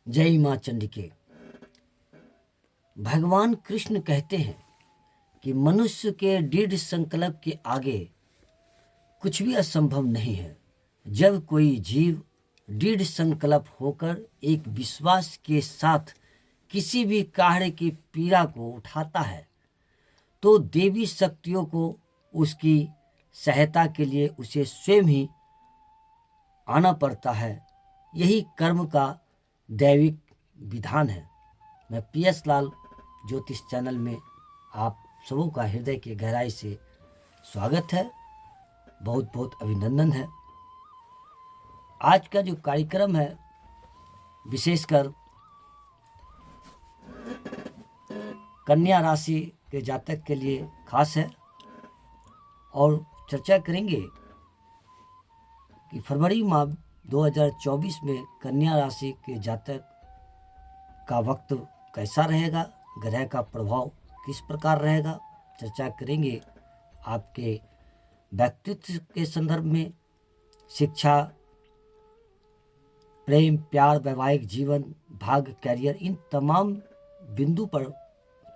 जय माँ चंडिके। भगवान कृष्ण कहते हैं कि मनुष्य के दृढ़ संकल्प के आगे कुछ भी असंभव नहीं है। जब कोई जीव दृढ़ संकल्प होकर एक विश्वास के साथ किसी भी कार्य की पीड़ा को उठाता है तो देवी शक्तियों को उसकी सहायता के लिए उसे स्वयं ही आना पड़ता है। यही कर्म का दैविक विधान है। मैं PS लाल ज्योतिष चैनल में आप सबों का हृदय की गहराई से स्वागत है, बहुत बहुत अभिनंदन है। आज का जो कार्यक्रम है विशेषकर कन्या राशि के जातक के लिए खास है और चर्चा करेंगे कि फरवरी माह 2024 में कन्या राशि के जातक का वक्त कैसा रहेगा, ग्रह का प्रभाव किस प्रकार रहेगा। चर्चा करेंगे आपके व्यक्तित्व के संदर्भ में, शिक्षा, प्रेम, प्यार, वैवाहिक जीवन, भाग्य, कैरियर, इन तमाम बिंदु पर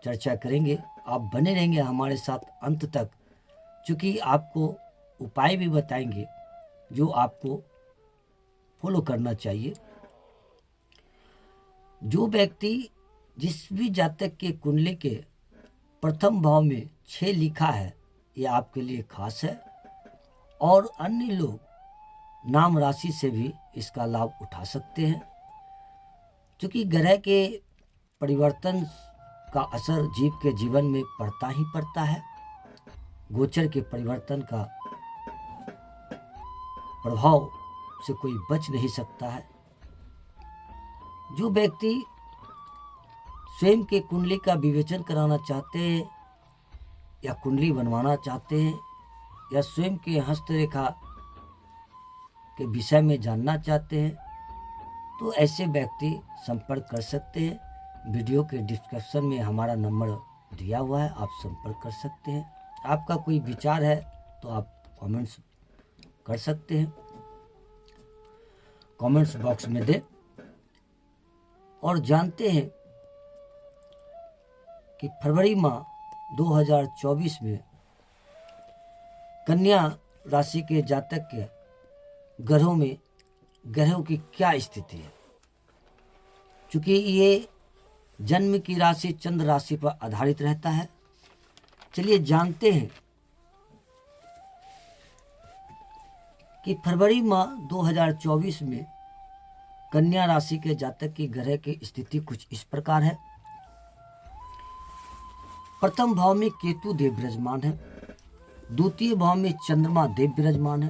चर्चा करेंगे। आप बने रहेंगे हमारे साथ अंत तक, क्योंकि आपको उपाय भी बताएंगे जो आपको फॉलो करना चाहिए। जो व्यक्ति जिस भी जातक के कुंडली के प्रथम भाव में 6 लिखा है, ये आपके लिए खास है और अन्य लोग नाम राशि से भी इसका लाभ उठा सकते हैं, क्योंकि ग्रह के परिवर्तन का असर जीव के जीवन में पड़ता ही पड़ता है। गोचर के परिवर्तन का प्रभाव से कोई बच नहीं सकता है। जो व्यक्ति स्वयं के कुंडली का विवेचन कराना चाहते हैं या कुंडली बनवाना चाहते हैं या स्वयं के हस्तरेखा के विषय में जानना चाहते हैं तो ऐसे व्यक्ति संपर्क कर सकते हैं। वीडियो के डिस्क्रिप्शन में हमारा नंबर दिया हुआ है, आप संपर्क कर सकते हैं। आपका कोई विचार है तो आप कमेंट्स कर सकते हैं, कमेंट्स बॉक्स में दें। और जानते हैं कि फरवरी माह 2024 में कन्या राशि के जातक के ग्रहों की क्या स्थिति है, क्योंकि ये जन्म की राशि चंद्र राशि पर आधारित रहता है। चलिए जानते हैं कि फरवरी माह 2024 में कन्या राशि के जातक की ग्रह की स्थिति कुछ इस प्रकार है। प्रथम भाव में केतु देव विराजमान है, द्वितीय भाव में चंद्रमा देव विराजमान है,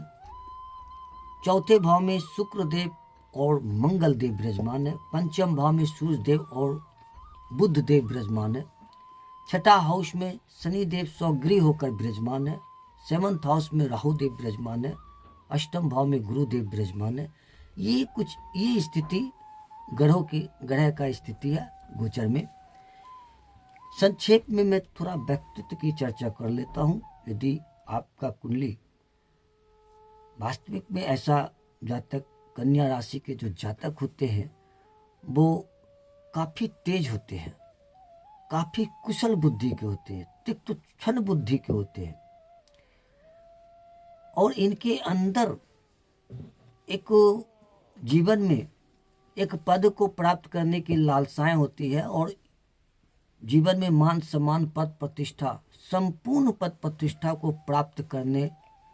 चौथे भाव में शुक्र देव और मंगल देव विराजमान है, पंचम भाव में सूर्य देव और बुध देव विराजमान है, छठा हाउस में शनि देव स्वगृह होकर विराजमान है, 7th हाउस में राहु देव विराजमान है, अष्टम भाव में गुरु देव विराजमान है। ये स्थिति ग्रह का स्थिति है गोचर में। संक्षेप में मैं थोड़ा व्यक्तित्व की चर्चा कर लेता हूँ। यदि आपका कुंडली वास्तविक में ऐसा जातक, कन्या राशि के जो जातक होते हैं वो काफी तेज होते हैं, काफी कुशल बुद्धि के होते हैं, तिक्त क्षण बुद्धि के होते हैं और इनके अंदर एक जीवन में एक पद को प्राप्त करने की लालसाएं होती है और जीवन में मान सम्मान, पद प्रतिष्ठा, संपूर्ण पद प्रतिष्ठा को प्राप्त करने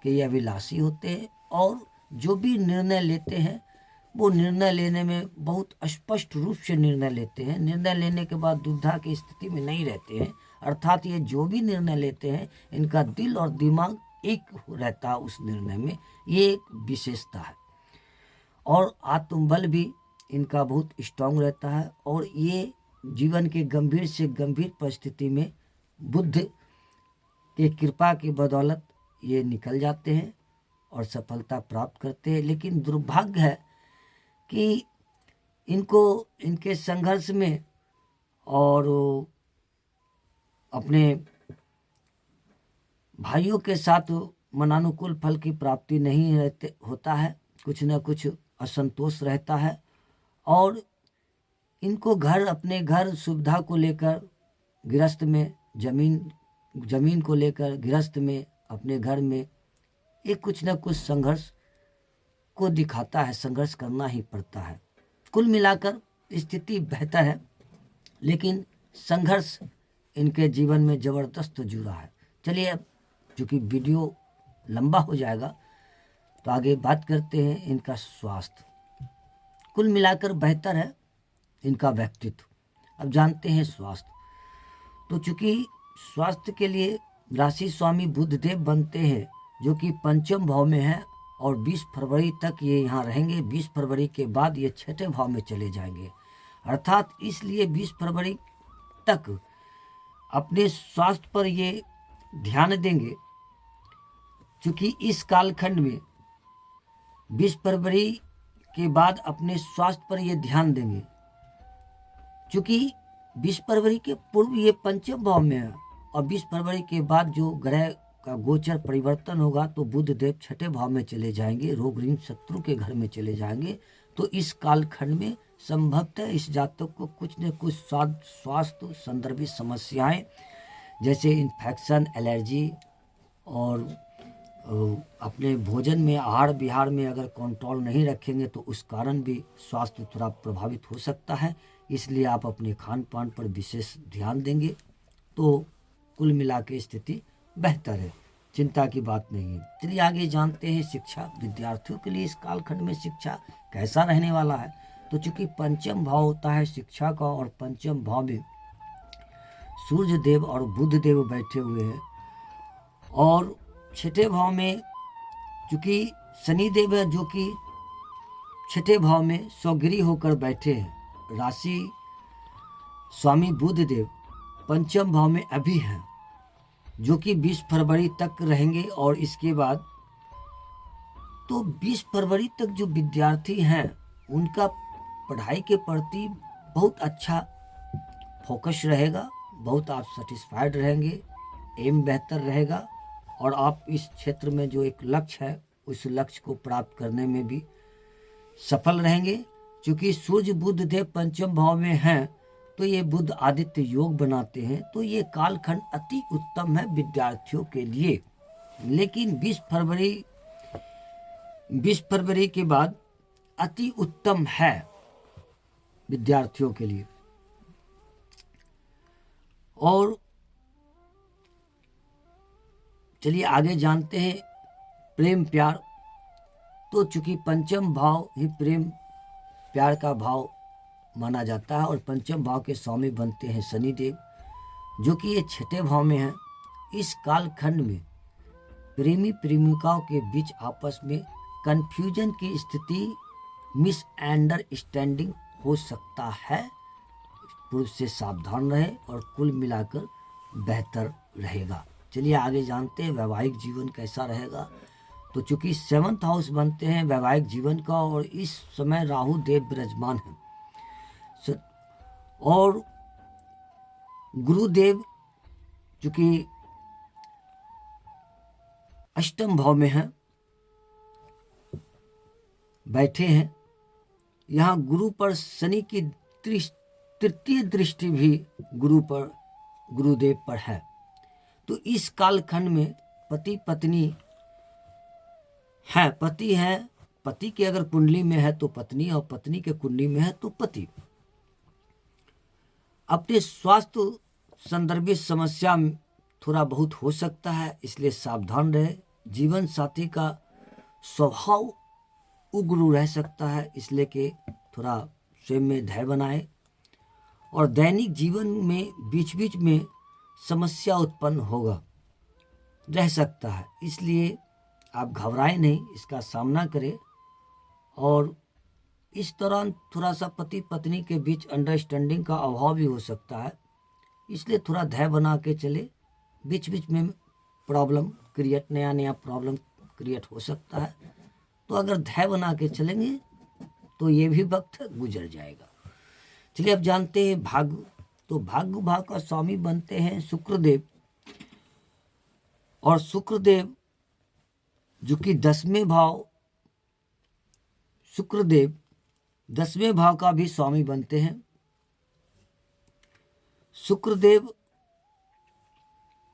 के ये अभिलाषी होते हैं और जो भी निर्णय लेते हैं वो निर्णय लेने में बहुत स्पष्ट रूप से निर्णय लेते हैं। निर्णय लेने के बाद दुविधा की स्थिति में नहीं रहते हैं, अर्थात ये जो भी निर्णय लेते हैं इनका दिल और दिमाग एक रहता है उस निर्णय में। ये एक विशेषता है और आत्मबल भी इनका बहुत स्ट्रांग रहता है और ये जीवन के गंभीर से गंभीर परिस्थिति में बुद्ध के कृपा की बदौलत ये निकल जाते हैं और सफलता प्राप्त करते हैं। लेकिन दुर्भाग्य है कि इनको इनके संघर्ष में और अपने भाइयों के साथ मनानुकूल फल की प्राप्ति नहीं होता है, कुछ न कुछ असंतोष रहता है और इनको घर, अपने घर सुविधा को लेकर गृहस्थ में, जमीन को लेकर गृहस्थ में, अपने घर में ये कुछ न कुछ संघर्ष को दिखाता है, संघर्ष करना ही पड़ता है। कुल मिलाकर स्थिति बेहतर है, लेकिन संघर्ष इनके जीवन में ज़बरदस्त जुड़ा है। चलिए, अब चूँकि वीडियो लंबा हो जाएगा तो आगे बात करते हैं इनका स्वास्थ्य। कुल मिलाकर बेहतर है इनका व्यक्तित्व। अब जानते हैं स्वास्थ्य। तो चूँकि स्वास्थ्य के लिए राशि स्वामी बुधदेव बनते हैं, जो कि पंचम भाव में है, और 20 फरवरी तक ये यहाँ रहेंगे। 20 फरवरी के बाद ये छठे भाव में चले जाएंगे। अर्थात इसलिए 20 फरवरी तक अपने स्वास्थ्य पर ये ध्यान देंगे, क्योंकि इस कालखंड में 20 फरवरी के बाद अपने स्वास्थ्य पर ये ध्यान देंगे, क्योंकि 20 फरवरी के पूर्व ये पंचम भाव में है, और 20 फरवरी के बाद जो ग्रह का गोचर परिवर्तन होगा तो बुधदेव छठे भाव में चले जाएंगे, रोग ऋण शत्रु के घर में चले जाएंगे। तो इस कालखंड में संभवतः इस जातक को कुछ न कुछ स्वास्थ्य संदर्भित समस्याएं, जैसे इन्फेक्शन, एलर्जी, और अपने भोजन में, आहार विहार में अगर कंट्रोल नहीं रखेंगे तो उस कारण भी स्वास्थ्य थोड़ा प्रभावित हो सकता है। इसलिए आप अपने खान पान पर विशेष ध्यान देंगे तो कुल मिला के स्थिति बेहतर है, चिंता की बात नहीं है। चलिए आगे जानते हैं शिक्षा। विद्यार्थियों के लिए इस कालखंड में शिक्षा कैसा रहने वाला है। तो चूंकि पंचम भाव होता है शिक्षा का, और पंचम भाव में सूर्य देव और बुध देव बैठे हुए हैं, और छठे भाव में चूंकि शनि देव है, जो कि छठे भाव में स्वगृही होकर बैठे हैं। राशि स्वामी बुध देव पंचम भाव में अभी हैं, जो कि 20 फरवरी तक रहेंगे। और इसके बाद तो 20 फरवरी तक जो विद्यार्थी हैं उनका पढ़ाई के प्रति बहुत अच्छा फोकस रहेगा, बहुत आप सेटिस्फाइड रहेंगे, एम बेहतर रहेगा, और आप इस क्षेत्र में जो एक लक्ष्य है उस लक्ष्य को प्राप्त करने में भी सफल रहेंगे। क्योंकि सूर्य बुध देव पंचम भाव में हैं तो ये बुध आदित्य योग बनाते हैं, तो ये कालखंड अति उत्तम है विद्यार्थियों के लिए। लेकिन 20 फरवरी के बाद अति उत्तम है विद्यार्थियों के लिए। और चलिए आगे जानते हैं प्रेम प्यार। तो चूंकि पंचम भाव ही प्रेम प्यार का भाव माना जाता है, और पंचम भाव के स्वामी बनते हैं शनिदेव, जो कि ये छठे भाव में है। इस कालखंड में प्रेमी प्रेमिकाओं के बीच आपस में कंफ्यूजन की स्थिति, मिसअंडरस्टैंडिंग हो सकता है। पूर्व से सावधान रहे और कुल मिलाकर बेहतर रहेगा। चलिए आगे जानते हैं वैवाहिक जीवन कैसा रहेगा। तो चूंकि 7th हाउस बनते हैं वैवाहिक जीवन का, और इस समय राहु देव विराजमान है, और गुरुदेव चूंकि अष्टम भाव में है, बैठे हैं। यहाँ गुरु पर शनि की तृतीय दृष्टि भी गुरुदेव पर है। तो इस कालखंड में पति पत्नी है, पति के अगर कुंडली में है तो पत्नी, और पत्नी के कुंडली में है तो पति। अपने स्वास्थ्य संदर्भित समस्या थोड़ा बहुत हो सकता है, इसलिए सावधान रहे। जीवन साथी का स्वभाव उग्र रह सकता है, इसलिए कि थोड़ा स्वयं में धैर्य बनाए। और दैनिक जीवन में बीच बीच में समस्या उत्पन्न रह सकता है, इसलिए आप घबराएं नहीं, इसका सामना करें। और इस दौरान थोड़ा सा पति पत्नी के बीच अंडरस्टैंडिंग का अभाव भी हो सकता है, इसलिए थोड़ा धैर्य बना के चले। बीच बीच में नया प्रॉब्लम क्रिएट हो सकता है, तो अगर धैर्य बना के चलेंगे तो ये भी वक्त गुजर जाएगा। चलिए अब जानते हैं भाग्य। तो भाग्य भाव का स्वामी बनते हैं शुक्रदेव, और शुक्रदेव जो कि 10वें भाव, शुक्रदेव 10वें भाव का भी स्वामी बनते हैं, शुक्रदेव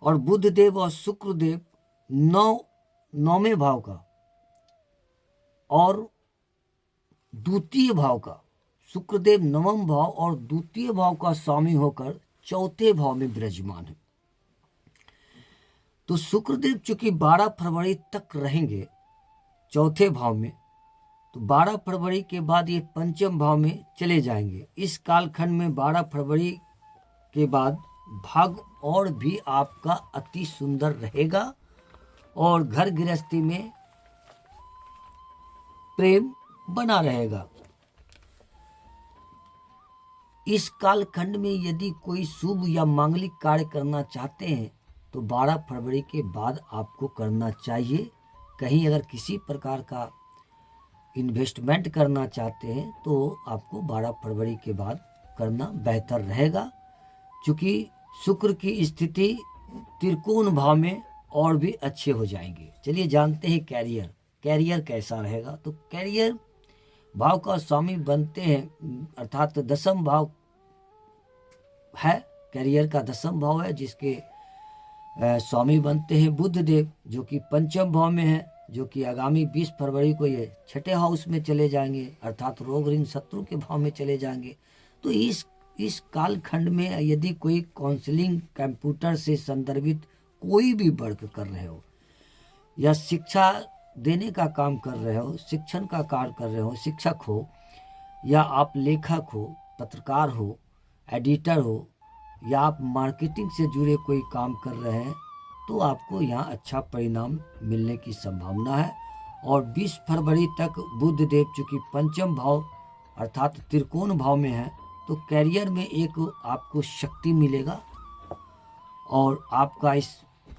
और बुधदेव और शुक्रदेव नौवें भाव का और द्वितीय भाव का, शुक्रदेव नवम भाव और द्वितीय भाव का स्वामी होकर चौथे भाव में विराजमान है। तो शुक्रदेव चूंकि 12 फरवरी तक रहेंगे चौथे भाव में, तो 12 फरवरी के बाद ये पंचम भाव में चले जाएंगे। इस कालखंड में 12 फरवरी के बाद भाग्य और भी आपका अति सुंदर रहेगा और घर गृहस्थी में प्रेम बना रहेगा। इस कालखंड में यदि कोई शुभ या मांगलिक कार्य करना चाहते हैं तो 12 फरवरी के बाद आपको करना चाहिए। कहीं अगर किसी प्रकार का इन्वेस्टमेंट करना चाहते हैं तो आपको 12 फरवरी के बाद करना बेहतर रहेगा, क्योंकि शुक्र की स्थिति त्रिकोण भाव में और भी अच्छे हो जाएंगे। चलिए जानते हैं कैरियर कैसा रहेगा। तो कैरियर भाव का स्वामी बनते हैं, अर्थात 10म भाव है, कैरियर का 10म भाव है, जिसके स्वामी बनते हैं बुधदेव, जो कि पंचम भाव में है, जो कि आगामी 20 फरवरी को ये छठे हाउस में चले जाएंगे, अर्थात रोग ऋण शत्रु के भाव में चले जाएंगे। तो इस कालखंड में यदि कोई काउंसलिंग, कंप्यूटर से संदर्भित कोई भी वर्क कर रहे हो या शिक्षा देने का काम कर रहे हो, शिक्षण का कार्य कर रहे हो, शिक्षक हो या आप लेखक हो, पत्रकार हो, एडिटर हो या आप मार्केटिंग से जुड़े कोई काम कर रहे हैं, तो आपको यहाँ अच्छा परिणाम मिलने की संभावना है। और 20 फरवरी तक बुधदेव चूँकि पंचम भाव अर्थात त्रिकोण भाव में है, तो कैरियर में एक आपको शक्ति मिलेगा और आपका इस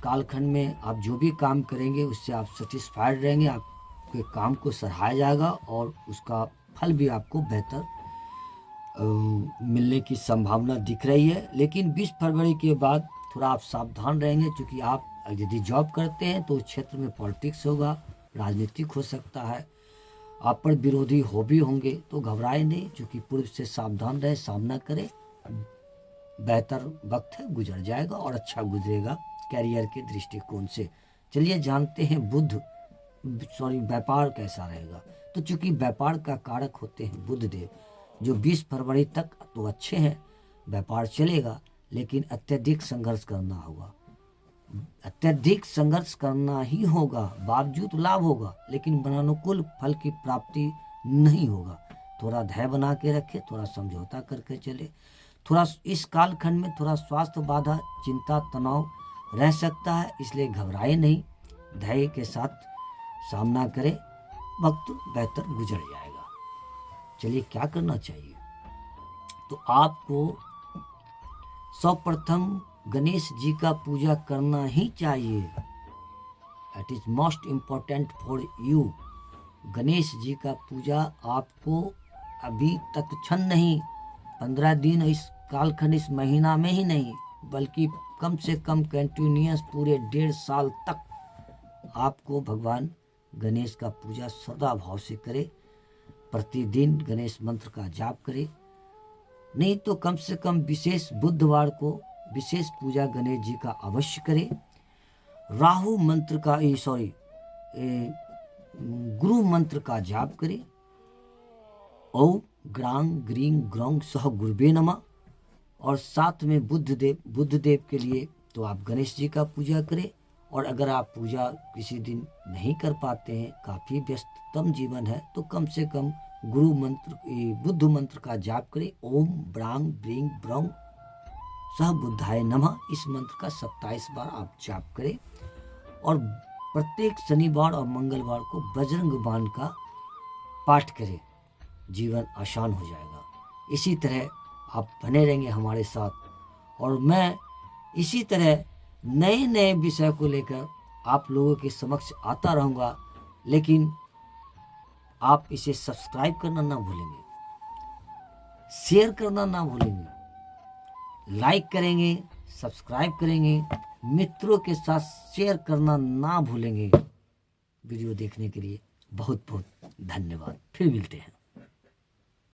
कालखंड में आप जो भी काम करेंगे उससे आप सेटिस्फाइड रहेंगे, आपके काम को सराहा जाएगा और उसका फल भी आपको बेहतर मिलने की संभावना दिख रही है। लेकिन 20 फरवरी के बाद थोड़ा आप सावधान रहेंगे, क्योंकि आप यदि जॉब करते हैं तो उस क्षेत्र में पॉलिटिक्स होगा, राजनीतिक हो सकता है, आप पर विरोधी हो भी होंगे, तो घबराए नहीं, क्योंकि पूर्व से सावधान रहे, सामना करें, बेहतर वक्त है, गुजर जाएगा और अच्छा गुजरेगा कैरियर के दृष्टिकोण से। चलिए जानते हैं व्यापार कैसा रहेगा। तो चूंकि व्यापार का कारक होते हैं बुधदेव, जो 20 फरवरी तक तो अच्छे हैं, व्यापार चलेगा, लेकिन अत्यधिक संघर्ष करना होगा, अत्यधिक संघर्ष करना ही होगा, बावजूद लाभ होगा, लेकिन अनुकूल फल की प्राप्ति नहीं होगा। थोड़ा धैर्य बना के रखे, थोड़ा समझौता करके चले। थोड़ा इस कालखंड में थोड़ा स्वास्थ्य बाधा, चिंता, तनाव रह सकता है, इसलिए घबराए नहीं, धैर्य के साथ सामना करें, वक्त बेहतर गुजर जाएगा। चलिए क्या करना चाहिए, तो आपको सर्वप्रथम गणेश जी का पूजा करना ही चाहिए। It is most important for you. Ganesh ji का पूजा आपको अभी तत्क्षण नहीं, 15 दिन इस कालखंड, इस महीना में ही नहीं, बल्कि कम से कम कंटिन्यूअस पूरे 1.5 साल तक आपको भगवान गणेश का पूजा सदा भाव से करे। प्रतिदिन गणेश मंत्र का जाप करे, नहीं तो कम से कम विशेष बुधवार को विशेष पूजा गणेश जी का अवश्य करे। राहु मंत्र का गुरु मंत्र का जाप करे। ओम ग्रांग ग्रीं ग्रौंग सह गुरुवे नमः। और साथ में बुधदेव के लिए तो आप गणेश जी का पूजा करें। और अगर आप पूजा किसी दिन नहीं कर पाते हैं, काफ़ी व्यस्ततम जीवन है, तो कम से कम गुरु मंत्र, बुद्ध मंत्र का जाप करें। ओम ब्रांग ब्रींग ब्रौंग सह बुद्धाय नमः। इस मंत्र का 27 बार आप जाप करें। और प्रत्येक शनिवार और मंगलवार को बजरंग बाण का पाठ करें, जीवन आसान हो जाएगा। इसी तरह आप बने रहेंगे हमारे साथ, और मैं इसी तरह नए नए विषय को लेकर आप लोगों के समक्ष आता रहूँगा। लेकिन आप इसे सब्सक्राइब करना ना भूलेंगे, शेयर करना ना भूलेंगे, लाइक करेंगे, सब्सक्राइब करेंगे, मित्रों के साथ शेयर करना ना भूलेंगे। वीडियो देखने के लिए बहुत बहुत धन्यवाद। फिर मिलते हैं।